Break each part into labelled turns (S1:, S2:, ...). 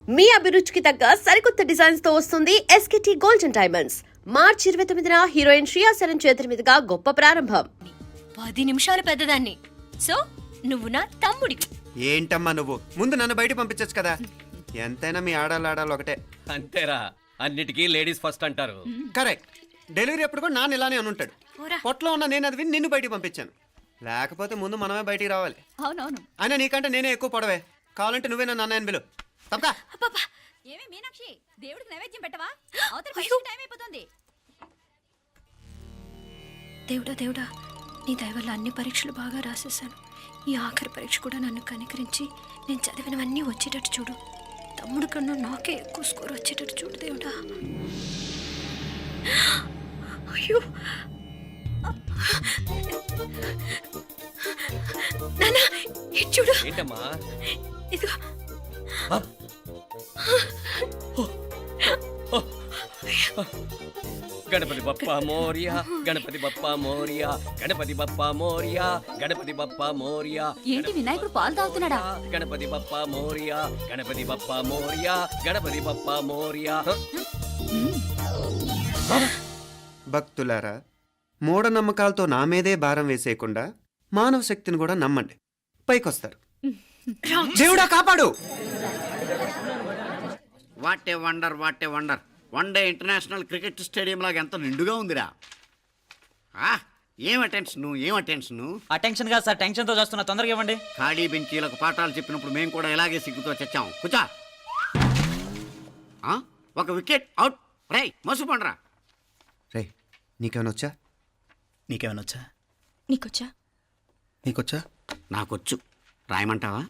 S1: మీ అభిరుచికి తగ్గ సరికొత్త డిజైన్స్ తో వస్తుంది ఎస్కేటీ గోల్డెన్ డైమండ్స్. మార్చి 29న హీరోయిన్ శ్రియా సరన్ చేతుల మీదుగా గొప్ప ప్రారంభం.
S2: 10 నిమిషాలు పెద్దదాన్ని. సో నువ్వు నా తమ్ముడి.
S3: ఏంటమ్మా నువ్వు ముందు నన్ను బయట పంపించచ్చు కదా. ఎంతైనా మీ ఆడాలి ఒకటే.
S4: అంతేరా, అన్నిటికీ లేడీస్ ఫస్ట్ అంటారు.
S3: కరెక్ట్. డెలివరీ అప్పుడు కూడా నాన్న ఇలానే అని ఉంటాడు. పొట్టలో ఉన్న నేను అది విని నిన్ను బయటికి పంపించాను. లేకపోతే ముందు మనమే బయటికి రావాలి.
S2: అవునవును.
S3: అయినా నీకంటే నేనే ఎక్కువ పొడవే. కావాలంటే నువ్వే నన్ను అన్నయ్యను పిలు. తప్పకా.
S2: ఏమే మీనాక్షి, దేవుడికి నైవేద్యం పెట్టవా? అవతల టైం అయిపోతుంది.
S5: దేవుడా దేవుడా, నీ దయ వల్ల అన్ని పరీక్షలు బాగా రాసేసాను. ఈ ఆఖరి పరీక్ష కూడా నన్ను కనికరించి నేను చదివినవన్నీ వచ్చేటట్టు చూడు. తమ్ముడు కన్నా నాకే ఎక్కువ స్కోర్ వచ్చేటట్టు చూడు దేవుడా. అయ్యో నానా, ఇది చూడు.
S4: ఏంటమ్మా?
S5: ఇదిగో.
S4: గణపతి బప్పా మోరియా, గణపతి బప్పా మోరియా, గణపతి బప్పా మోరియా, గణపతి బప్పా మోరియా.
S2: ఏంటి వినాయకుడు పాలు తాగుతున్నాడా?
S4: గణపతి బప్పా మోరియా, గణపతి బప్పా మోరియా, గణపతి బప్పా మోరియా.
S3: భక్తులారా, మూఢనమ్మకాలతో నా మీదే భారం వేసేయకుండా మానవ శక్తిని కూడా నమ్మండి, పైకొస్తారు. దేవుడా కాపాడు.
S6: What a wonder, what a wonder. One day international cricket stadium లాగా ఎంత నిండుగా ఉందిరా. ఏం అటెన్షను.
S7: అటెన్షన్ కాదు సార్, టెన్షన్తో చూస్తున్నా. తొందరగా ఇవ్వండి.
S6: ఖాళీ బెంచీలకు పాఠాలు చెప్పినప్పుడు మేము కూడా ఇలాగే సిగ్గుతో చచ్చాం. కూర్చో. ఒక వికెట్ అవుట్. రై మసు పండరా.
S3: రే, నీకేమైనా వచ్చా?
S7: నీకేమైనా వచ్చా?
S5: నీకొచ్చా?
S3: నీకొచ్చా?
S6: నాకొచ్చు. రాయమంటావా?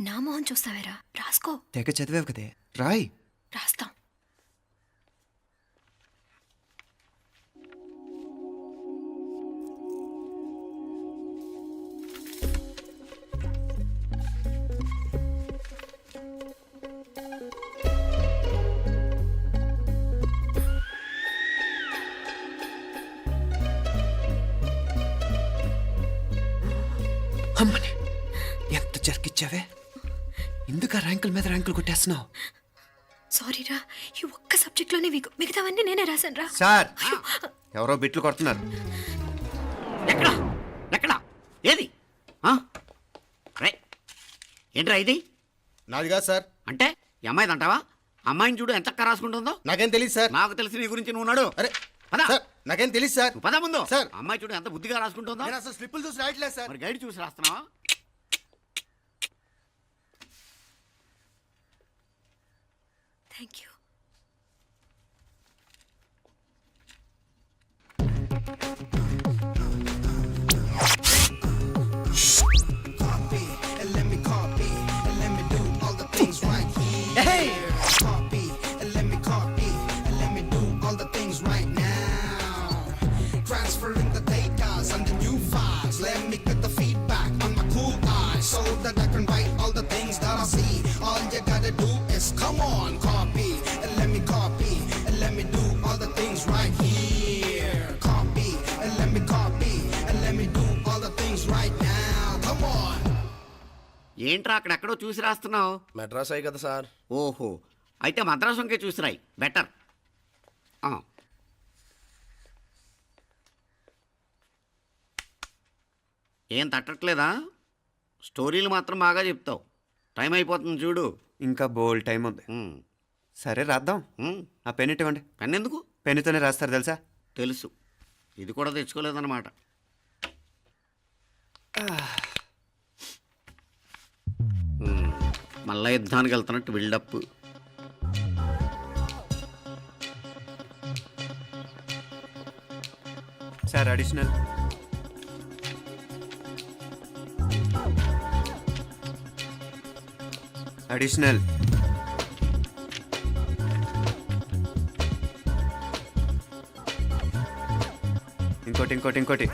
S5: నా మొహం చూస్తావేరా, రాసుకో.
S3: తెగ చదివావు కదే, రాయ్.
S5: రాస్తాం.
S3: అమ్మని ఎంత జరికిచ్చావే. ఎందుకు ర్యాంకుల మీద ర్యాంకులు కొట్టేస్తున్నావు?
S5: సారీరా, ఈ ఒక్క సబ్జెక్ట్లోనే మిగతావన్నీ నేనే రాశాను రా.
S3: సార్, ఎవరో బిట్లు కొడుతున్నారు.
S6: ఎక్కడా ఏది? ఏంట్రా ఇది?
S8: నాది కాదు సార్.
S6: అంటే ఈ అమ్మాయిది అంటావా? అమ్మాయిని చూడు ఎంత రాసుకుంటుందో.
S8: నాకేం తెలియదు సార్.
S6: నాకు తెలిసి నీ గురించి నువ్వు నాడు.
S8: అరే
S6: పదా.
S8: సార్, నాకేం తెలియదు సార్.
S6: పదా ముందు.
S8: సార్,
S6: అమ్మాయి చూడు ఎంత బుద్ధిగా రాసుకుంటుందో.
S8: నేను అసలు స్లిప్పులు చూసి రాయట్లేదు సార్.
S6: మరి గైడ్ చూసి రాస్తున్నావా?
S5: Thank you.
S9: Transferring the data and the new files. Let me get the feedback on my cool eyes so that I can write all the things that I see. All you gotta do is come on, copy and let me copy and let me do all the things right here. Copy and let me copy and let me do all the things right now. Come on.
S6: ఏంట్రా అక్కడెక్కడో చూసి రాస్తున్నావు?
S8: మెడ్రాస్ అయ్యి కదా sir.
S6: ఓహో, అయితే మద్రాసు వంకే చూసి రాయి, better. ఏం తట్టట్లేదా? స్టోరీలు మాత్రం బాగా చెప్తావు. టైం అయిపోతుంది చూడు.
S3: ఇంకా బోల్ టైం ఉంది. సరే రాద్దాం. ఆ పెన్ ఇవ్వండి.
S6: పెన్ ఎందుకు?
S3: పెన్నుతోనే రాస్తారు తెలుసా?
S6: తెలుసు. ఇది కూడా తెచ్చుకోలేదన్నమాట. మళ్ళా యుద్ధానికి వెళ్తున్నట్టు బిల్డప్.
S3: Sir additional. అడిషనల్ ఇంకోటి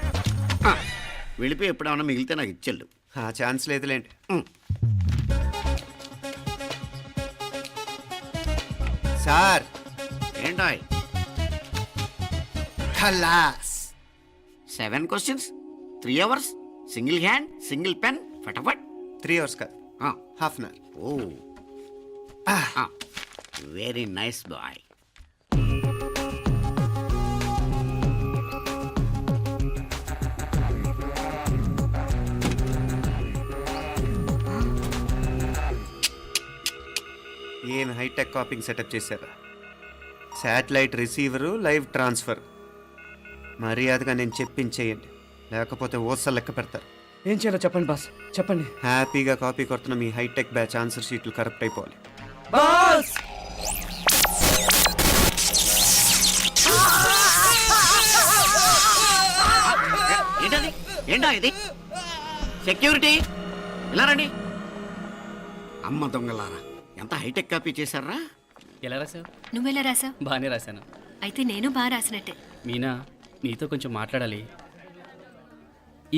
S6: వెళ్ళిపోయి ఎప్పుడేమన్నా మిగిలితే నాకు ఇచ్చెళ్ళు.
S3: ఆ ఛాన్స్ లేదులేండి. సార్
S6: ఏంటాయ్
S3: ఖలాస్
S6: 7 questions 3 hours single hand single pen ఫటాఫట్.
S3: 3 అవర్స్ కాదు, half an hour.
S6: Oh very nice boy.
S3: ఏం హైటెక్ కాపింగ్ సెటప్ చేశారా? Satellite receiver, live transfer. మర్యాదగా నేను చెప్పించేయండి, లేకపోతే ఓసలు లెక్క పెడతారు.
S4: ఏం చేయాలో చెప్పండి బాస్, చెప్పండి.
S3: హ్యాపీగా కాపీ కొడుతున్న మీ హైటెక్ బ్యాచ్ ఆన్సర్ షీట్లు కరెక్ట్ అయిపోవాలి.
S4: బాస్
S6: ఏంటది? ఏంటా ఇది? సెక్యూరిటీ ఇలా రండి. అమ్మ దొంగలారా, ఎంత హైటెక్ కాపీ చేశారా?
S4: ఎలా రాసావు?
S5: నువ్వెలా రాసావు?
S4: బాగానే రాశాను.
S5: అయితే నేను బాగా రాసినట్టే.
S4: మీనా, నీతో కొంచెం మాట్లాడాలి.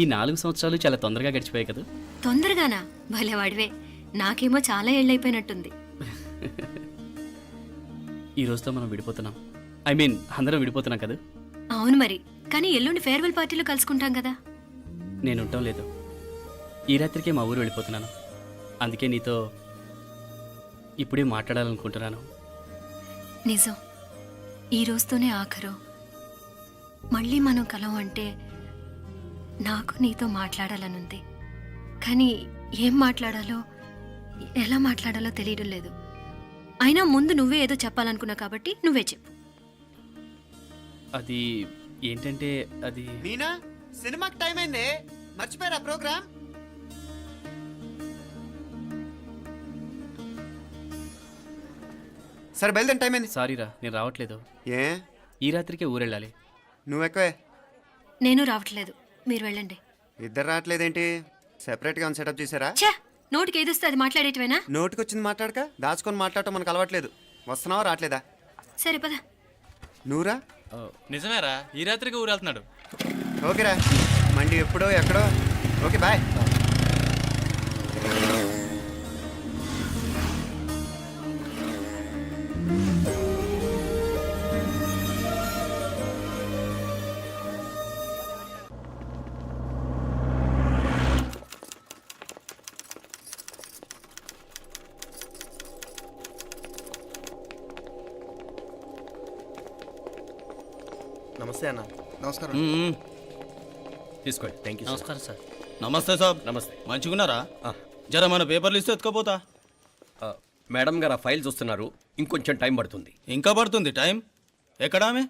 S4: ఈ 4 సంవత్సరాలు చాలా తొందరగా గడిచిపోయాయి కదా.
S5: తొందరగానా? భలేవాడివే. నాకేమో చాలా ఏళ్ళైపోయినట్టుంది.
S4: ఈ రోజుతో మనం విడిపోతున్నాం. ఐ మీన్ అందరం విడిపోతున్నాం కదా.
S5: అవును మరి, కానీ ఎల్లుండి ఫేర్వెల్ పార్టీలో కలుసుకుంటాం కదా.
S4: నేను ఉండటం లేదు. ఈ రాత్రికే మా ఊరు వెళ్ళిపోతున్నాను. అందుకే నీతో ఇప్పుడే మాట్లాడాలనుకుంటున్నాను.
S5: నిజం, ఈ రోజుతోనే ఆఖరు. మళ్ళీ మనం కలం అంటే నాకు నీతో మాట్లాడాలనుంది. కానీ ఏం మాట్లాడాలో ఎలా మాట్లాడాలో తెలియడం లేదు. అయినా ముందు నువ్వే ఏదో చెప్పాలనుకున్నావు కాబట్టి నువ్వే చెప్పు.
S4: అది ఏంటంటే అది
S3: మీనా, సినిమాకి టైం అయింది, మర్చిపోయారా ప్రోగ్రామ్? సరే బయలుదేరి, టైం అయింది.
S4: సారీరా, నేను రావట్లేదు.
S3: ఏ
S4: ఈ రాత్రికే ఊరెళ్ళాలి.
S3: నువ్వు ఎక్కువే.
S5: నేను రావట్లేదు, మీరు వెళ్ళండి.
S3: ఇద్దరు రావట్లేదేంటి? సెపరేట్గా సెటప్ చేశారా?
S5: ఛే, నోటికి ఏదొస్తే అది మాట్లాడేటివేనా?
S3: నోటికొచ్చింది మాట్లాడక దాచుకొని మాట్లాడటం మనకు అలవాట్లేదు. వస్తున్నావా రావట్లేదా?
S5: సరే పద.
S3: నువ్వురా.
S10: నిజమేరా, ఈ రాత్రికి ఊరెళ్తున్నాడు.
S3: ఓకేరా, మండి ఎప్పుడో ఎక్కడో. Okay bye.
S8: నమస్తే అన్న.
S3: నమస్కారం.
S4: తీసుకోండి. Thank you.
S10: నమస్కారం సార్. నమస్తే సార్.
S4: నమస్తే.
S10: మంచిగున్నారా? జర మన పేపర్లు ఇస్తే ఎత్తుకోపోతా.
S4: మేడం గారు ఆ ఫైల్ చూస్తున్నారు, ఇంకొంచెం టైం పడుతుంది.
S10: ఇంకా పడుతుంది టైం? ఎక్కడ ఆమె?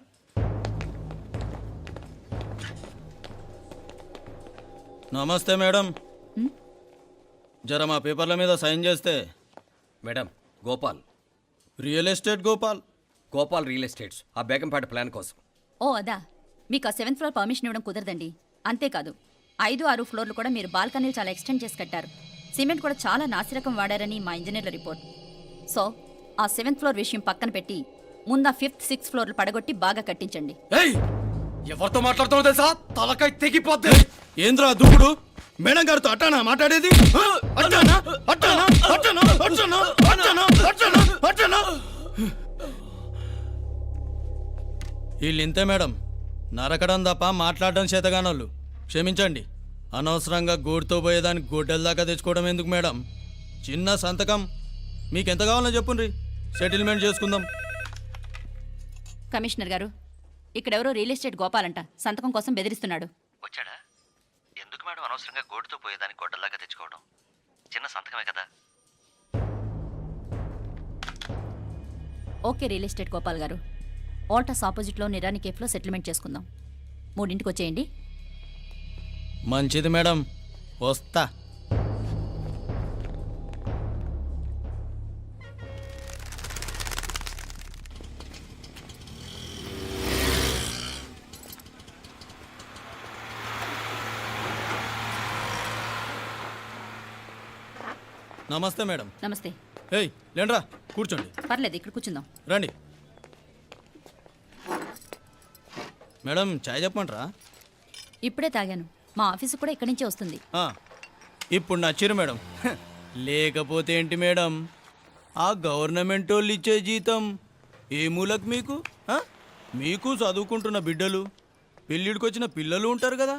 S10: నమస్తే మేడం. జర మా పేపర్ల మీద సైన్ చేస్తే.
S4: Madam, Gopal.
S10: Real estate Gopal.
S4: Gopal real estates, ఆ బేగంపేట ప్లాన్ కోసం.
S2: ఓ అదా, మీకు ఆ 7th ఫ్లోర్ పర్మిషన్ ఇవ్వడం కుదరదండి. అంతేకాదు 5, 6 ఫ్లోర్లు కూడా మీరు బాల్కనీలు చాలా ఎక్స్టెండ్ చేసి కట్టారు. సిమెంట్ కూడా చాలా నాసిరకం వాడారని మా ఇంజనీర్ల రిపోర్ట్. సో ఆ 7th ఫ్లోర్ విషయం పక్కన పెట్టి ముందు ఆ 5th, 6th ఫ్లోర్లు పడగొట్టి బాగా కట్టించండి.
S10: ఎవరితో మాట్లాడుతున్నావు తెలుసా? తలకాయ తెగిపోద్ది. ఏంద్రా దూకుడు? మేడం గారితో అట్టానా మాట్లాడేది? అట్టానా అట్టానా అట్టానా అట్టానా అట్టానా అట్టానా అట్టానా? వీళ్ళు ఇంతే మేడం, నరకడం తప్ప మాట్లాడడం చేతగానోళ్ళు. క్షమించండి, అనవసరంగా గోడుతో పోయేదానికి గొడ్డల దాకా తెచ్చుకోవడం ఎందుకు మేడం? చిన్న సంతకం మీకు ఎంత కావాలో చెప్పుండ్రి, సెటిల్మెంట్ చేసుకుందాం.
S2: కమిషనర్ గారు, ఇక్కడెవరో రియల్ ఎస్టేట్ గోపాలంట సంతకం కోసం బెదిరిస్తున్నాడు.
S11: వచ్చాడా? ఎందుకు మేడం అనవసరంగా గోడుతో పోయేదానికి గొడ్డల్లాగా తెచ్చుకోవడం? చిన్న సంతకమే కదా.
S2: ఓకే రియల్ ఎస్టేట్ గోపాల్ గారు, ఆల్టాస్ ఆపోజిట్లో నిరాని కేఫ్లో సెటిల్మెంట్ చేసుకుందాం. 3ంటికి వచ్చేయండి.
S10: మంచిది మేడం, వస్తా. నమస్తే మేడం.
S2: నమస్తే.
S10: ఏయ్ లేండ్రా, కూర్చోండి.
S2: పర్లేదు, ఇక్కడ కూర్చుందాం.
S10: రండి మేడం, చాయ్ చెప్పమంటారా?
S2: ఇప్పుడే తాగాను. మా ఆఫీసు కూడా ఇక్కడి నుంచే వస్తుంది.
S10: ఆ, ఇప్పుడు నచ్చిరు మేడం. లేకపోతే ఏంటి మేడం, ఆ గవర్నమెంట్ వాళ్ళు ఇచ్చే జీతం ఏ మూలకు మీకు? మీకు చదువుకుంటున్న బిడ్డలు, పెళ్ళిడికి వచ్చిన పిల్లలు ఉంటారు కదా.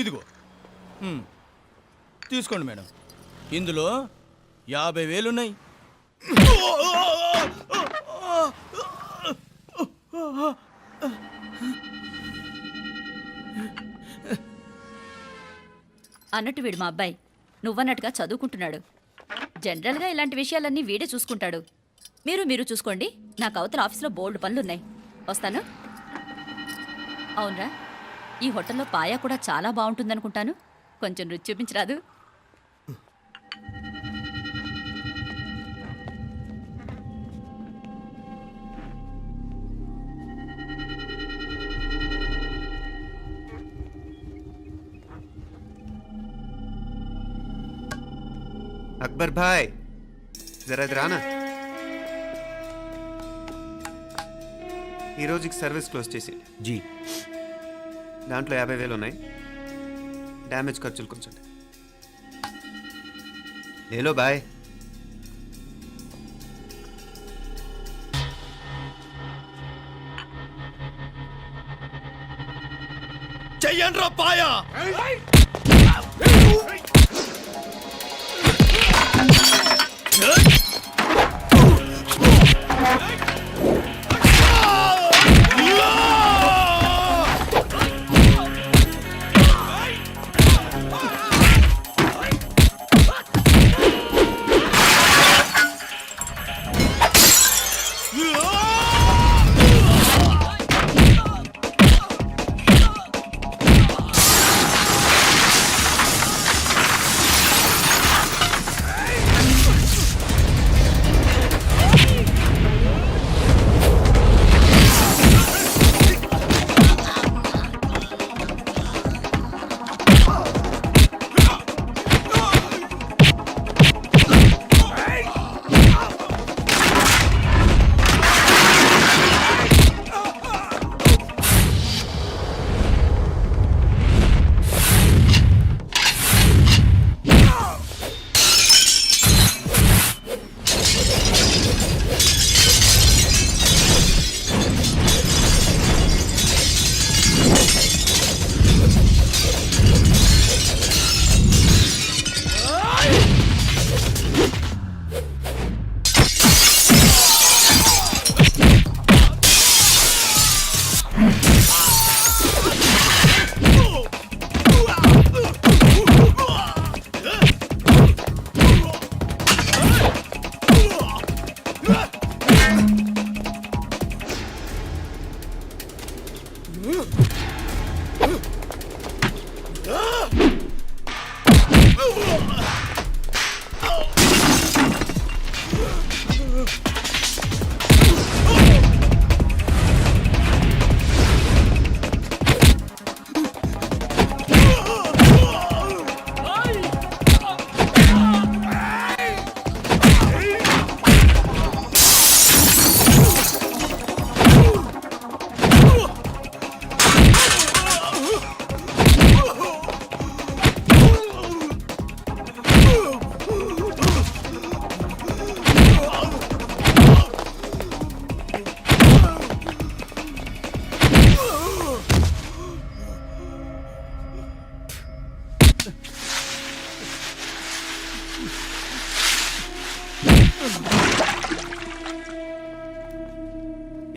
S10: ఇదిగో తీసుకోండి మేడం, ఇందులో 50,000 ఉన్నాయి.
S2: అన్నట్టు వీడు మా అబ్బాయి నువ్వన్నట్టుగా చదువుకుంటున్నాడు. జనరల్గా ఇలాంటి విషయాలన్నీ వీడే చూసుకుంటాడు. మీరు చూసుకోండి. నాకు అవతల ఆఫీస్లో బోల్డ్ పనులున్నాయి. వస్తాను. అవునరా, ఈ హోటల్లో పాయా కూడా చాలా బాగుంటుందనుకుంటాను. కొంచెం రుచి చూపించరాదు?
S3: అక్బర్ భాయ్ జరా ఇది రానా. ఈ రోజుకి సర్వీస్ క్లోజ్ చేసి
S7: జీ
S3: దాంట్లో 50,000 ఉన్నాయి. డ్యామేజ్ ఖర్చులు కొంచెం లేలో బాయ్.
S10: చెయ్యండి రా పాయా.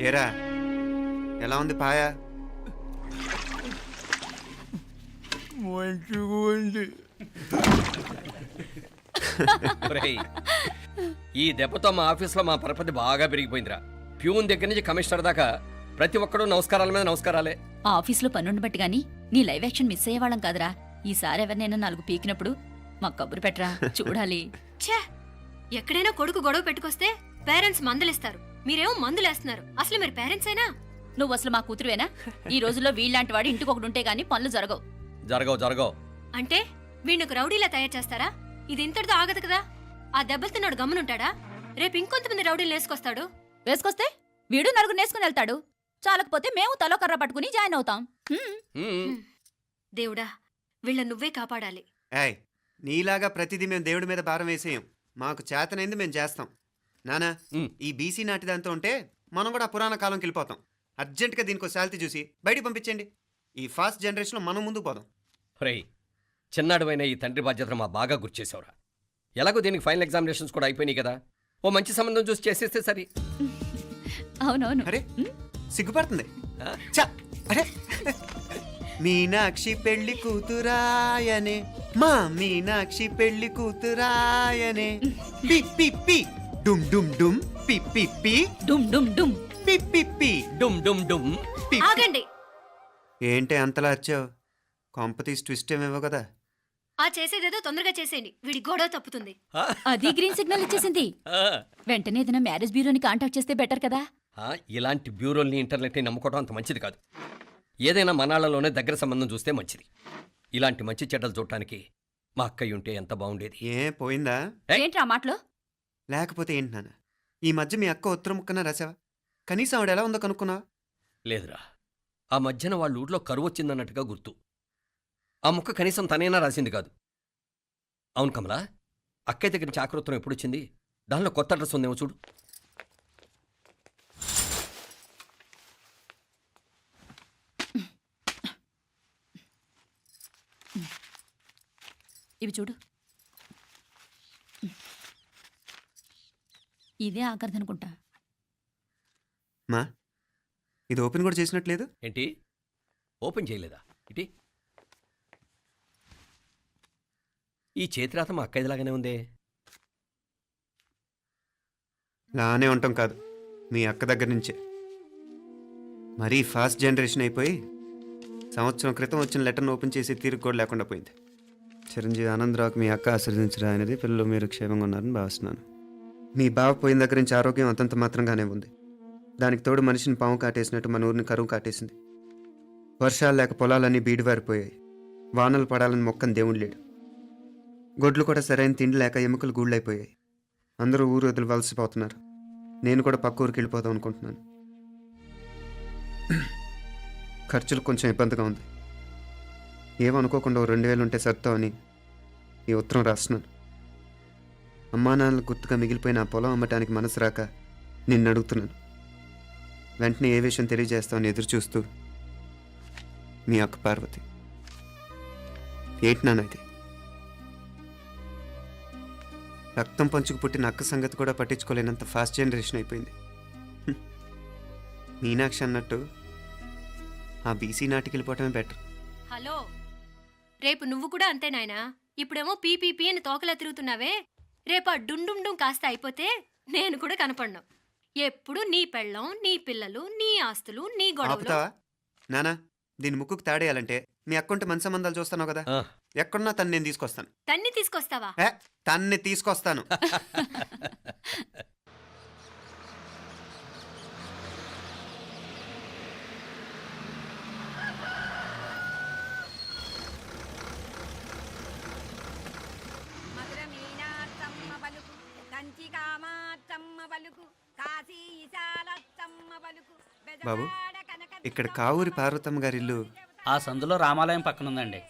S3: ఏరా ఎలా ఉంది పాయా?
S10: మంచిగా ఉంది.
S12: ఈ దెబ్బతో మా ఆఫీస్లో మా పరపతి బాగా పెరిగిపోయిందిరా. ప్యూన్ దగ్గర నుంచి కమిషనర్ దాకా ప్రతి ఒక్కడు నమస్కారాల మీద నమస్కారాలే.
S2: ఆ ఆఫీస్లో పనుండి బట్టి గానీ నీ లైవ్ యాక్షన్ మిస్ అయ్యేవాళ్ళం కాదురా. ఈసారి ఎవరినైనా 4 పీకినప్పుడు మాకు కబురు పెట్టరా, చూడాలి.
S5: ఛే, ఎక్కడైనా కొడుకు గొడవ పెట్టుకొస్తే పేరెంట్స్ మందులిస్తారు, మీరేమో మందులేస్తున్నారు. అసలు మీరు పేరెంట్స్ అయినా?
S2: నువ్వు అసలు మా కూతురువేనా? ఈ రోజుల్లో వీళ్ళలాంటి వాడు ఇంటికి ఒకటి ఉంటే గానీ పనులు జరగవు.
S12: జరగవు
S5: అంటే వీణ్ణకు రౌడీలా తయారు చేస్తారా? ఇది ఇంతటితో ఆగదు కదా. ఆ దెబ్బలుతున్నాడు గమ్మునుంటాడా? రేపు ఇంకొంతమంది రౌడీలు వేసుకొస్తాడు.
S2: వేసుకొస్తే వీడు 4 నేసుకుని వెళ్తాడు. చాలకపోతే మేము తలో కర్ర పట్టుకుని జాయిన్ అవుతాం.
S5: దేవుడా వీళ్ళ నువ్వే కాపాడాలి.
S3: ఏయ్ నీలాగా ప్రతిదీ మేము దేవుడి మీద భారం వేసేయం. మాకు చేతనైంది మేము చేస్తాం. నానా ఈ బీసీ నాటి దాంతో ఉంటే మనం కూడా పురాణ కాలంకి వెళ్ళిపోతాం. అర్జెంటుగా దీనికి శాలిటీ చూసి బయటికి పంపించండి. ఈ ఫాస్ట్ జనరేషన్లో మనం ముందుకు పోదాం.
S12: రేయ్ చిన్నాడువైన ఈ తండ్రి బాధ్యతను మా బాగా గుర్చేసావురా. ఎలాగో దీనికి ఫైనల్ ఎగ్జామినేషన్స్ కూడా అయిపోయినాయి కదా, ఓ మంచి సంబంధం చూసి చేసేస్తే సరి.
S2: అవునవును.
S3: అరే సిగ్గుపడుతుంది. ఛ! అరే మీనాక్షి పెళ్లి కూతురాయనే, మా మీనాక్షి పెళ్లి కూతురాయనే. పి పి పి డుమ్ డుమ్ డుమ్ పి పి పి
S2: డుమ్ డుమ్ డుమ్.
S3: పి పి పి
S12: డుమ్ డుమ్ డుమ్.
S3: పి.
S5: ఆగండి.
S3: ఏంటి అంతలా వచ్చావు? కాంపతీస్ ట్విస్ట్ ఏమేవో కదా.
S5: ఆ చేసేదేదో తొందరగా చేసేయండి, వీడి గొడవ తప్పుతుంది.
S2: అది గ్రీన్ సిగ్నల్ ఇచ్చేసింది. వెంటనే ఏదైనా మ్యారేజ్ బ్యూరోని కాంటాక్ట్ చేస్తే బెటర్ కదా.
S12: ఇలాంటి బ్యూరోల్ని ఇంటర్నెట్ని నమ్ముకోవడం అంత మంచిది కాదు. ఏదైనా మనాళ్ళలోనే దగ్గర సంబంధం చూస్తే మంచిది. ఇలాంటి మంచి చెడ్డలు చూడటానికి మా అక్కయ్య ఉంటే ఎంత బాగుండేది.
S3: ఏ పోయిందా?
S2: ఏంట్రా మాటలు?
S3: లేకపోతే ఏంటి నాన్న, ఈ మధ్య మీ అక్క ఉత్తరం ముక్కన రాసావా? కనీసం ఆవిడ ఎలా ఉందో కనుక్కున్నావా?
S12: లేదురా, ఆ మధ్యన వాళ్ళ ఊర్లో కరువు వచ్చిందన్నట్టుగా గుర్తు. ఆ ముక్క కనీసం తనైనా రాసింది కాదు. అవును కమలా, అక్కయ్య దగ్గర నుంచి ఆకృతం ఎప్పుడు వచ్చింది? దానిలో కొత్త అడ్రస్ ఉందేమో చూడు.
S2: ఇవి చూడు. ఇదే ఆఖరిదనుకుంటా.
S3: మా ఇది ఓపెన్ కూడా చేసినట్లేదు.
S12: ఏంటి ఓపెన్ చేయలేదా? ఇటీ ఈ చేతిరాత మా అక్కయ్యలాగానే ఉందే.
S3: లానే ఉంటాం కాదు, మీ అక్క దగ్గర నుంచే. మరీ ఫాస్ట్ జనరేషన్ అయిపోయి సంవత్సరం క్రితం వచ్చిన లెటర్ను ఓపెన్ చేసి తీరుకు కూడా లేకుండా పోయింది. చిరంజీవి ఆనందరావుకి మీ అక్క ఆశీర్వదించరా అనేది, పిల్లలు మీరు క్షేమంగా ఉన్నారని భావిస్తున్నాను. మీ బావ పోయిన దగ్గర నుంచి ఆరోగ్యం అంతంత మాత్రంగానే ఉంది. దానికి తోడు మనిషిని పాము కాటేసినట్టు మన ఊరిని కరువు కాటేసింది. వర్షాలు లేక పొలాలన్నీ బీడివారిపోయాయి. వానలు పడాలని మొక్కని దేవుడు లేడు. గొడ్లు కూడా సరైన తిండి లేక ఎముకలు గూళ్ళైపోయాయి. అందరూ ఊరు వదిలివలసిపోతున్నారు. నేను కూడా పక్క ఊరికి వెళ్ళిపోదాం అనుకుంటున్నాను. ఖర్చులు కొంచెం ఇబ్బందిగా ఉంది. ఏమనుకోకుండా 2000 ఉంటే సర్తామని ఈ ఉత్తరం రాస్తున్నాను. అమ్మా నాన్నలు గుర్తుగా మిగిలిపోయిన ఆ పొలం అమ్మటానికి మనసు రాక నిన్ను అడుగుతున్నాను. వెంటనే ఏ విషయం తెలియజేస్తామని ఎదురు చూస్తూ మీ అక్క పార్వతి. ఏంటి నాన్న ఇది? రక్తం పంచుకు పుట్టిన అక్క సంగతి కూడా పట్టించుకోలేనంత ఫాస్ట్ జనరేషన్ అయిపోయింది. మీనాక్షి అన్నట్టు ఆ బీసీ నాటికి వెళ్ళిపోవటమే బెటర్.
S5: హలో, రేపు నువ్వు కూడా అంతే నాయనా. ఇప్పుడేమో పీపీపీ అని తోకలా తిరుగుతున్నావే, రేపు ఆ డుండుండుం కాస్త అయిపోతే నేను కూడా కనపడ్డాం. ఎప్పుడు నీ పెళ్ళం, నీ పిల్లలు, నీ ఆస్తులు, నీ గొడవలు.
S3: ఆపుతావా నానా? దీని ముక్కుకు తాడేయాలంటే మీ అక్కంటే మంచి సంబంధాలు చూస్తాను కదా. ఎక్కడున్నా తను నేను తీసుకొస్తాను.
S5: తన్ని తీసుకొస్తావా?
S3: తన్ని తీసుకొస్తాను. బాబు, ఇక్కడ కావూరి పార్వతమ్మ గారి ఇల్లు
S7: ఆ సందులో రామాలయం పక్కన ఉందండి.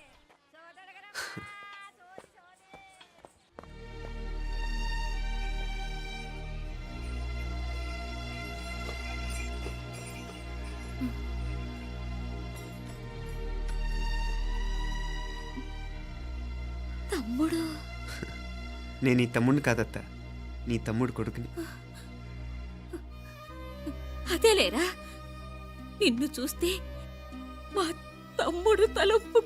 S2: తమ్ముడు?
S3: నేను ఈ తమ్ముడిని కాదత్తా, నీ తమ్ముడు కొడుకుని.
S2: అదేలేరా, నిన్ను చూస్తే మా తమ్ముడు తలొప్పుకో